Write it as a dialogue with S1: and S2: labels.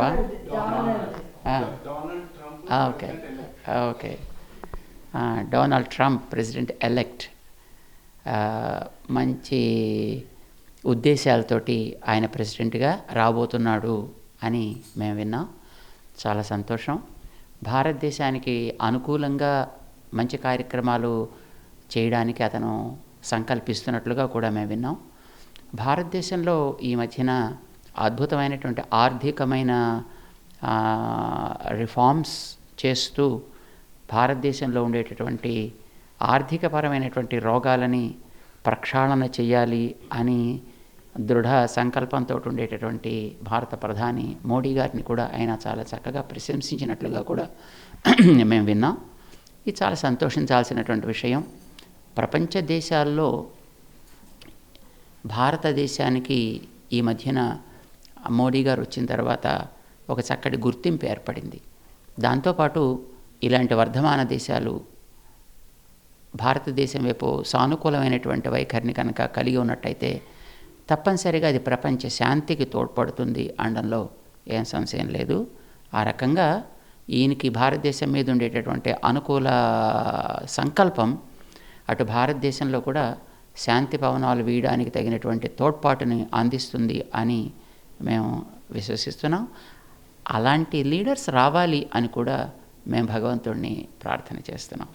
S1: ట్రంపా?
S2: Donald Trump
S1: okay okay. Donald Trump president elect మంచి ఉద్దేశాలతోటి ఆయన ప్రెసిడెంట్గా రాబోతున్నాడు అని మేము విన్నాం. చాలా సంతోషం. భారతదేశానికి అనుకూలంగా మంచి కార్యక్రమాలు చేయడానికి అతను సంకల్పిస్తున్నట్లుగా కూడా మేము విన్నాం. భారతదేశంలో ఈ మధ్యన అద్భుతమైనటువంటి ఆర్థికమైన రిఫార్మ్స్ చేస్తూ భారతదేశంలో ఉండేటటువంటి ఆర్థికపరమైనటువంటి రోగాలని ప్రక్షాళన చేయాలి అని దృఢ సంకల్పంతో ఉండేటటువంటి భారత ప్రధాని మోడీ గారిని కూడా ఆయన చాలా చక్కగా ప్రశంసించినట్లుగా కూడా మేము విన్నాం. ఇది చాలా సంతోషించాల్సినటువంటి విషయం. ప్రపంచ దేశాల్లో భారతదేశానికి ఈ మధ్యన మోడీ గారు వచ్చిన తర్వాత ఒక చక్కటి గుర్తింపు ఏర్పడింది. దాంతోపాటు ఇలాంటి వర్ధమాన దేశాలు భారతదేశం వైపు సానుకూలమైనటువంటి వైఖరిని కనుక కలిగి ఉన్నట్టయితే తప్పనిసరిగా అది ప్రపంచ శాంతికి తోడ్పడుతుంది అనడంలో ఏం సంశయం లేదు. ఆ రకంగా ఈయనకి భారతదేశం మీద ఉండేటటువంటి అనుకూల సంకల్పం అటు భారతదేశంలో కూడా శాంతి పవనాలు వీయడానికి తగినటువంటి తోడ్పాటుని అందిస్తుంది అని మేము విశ్వసిస్తున్నాం. అలాంటి లీడర్స్ రావాలి అని కూడా మేము భగవంతుడిని ప్రార్థన చేస్తున్నాం.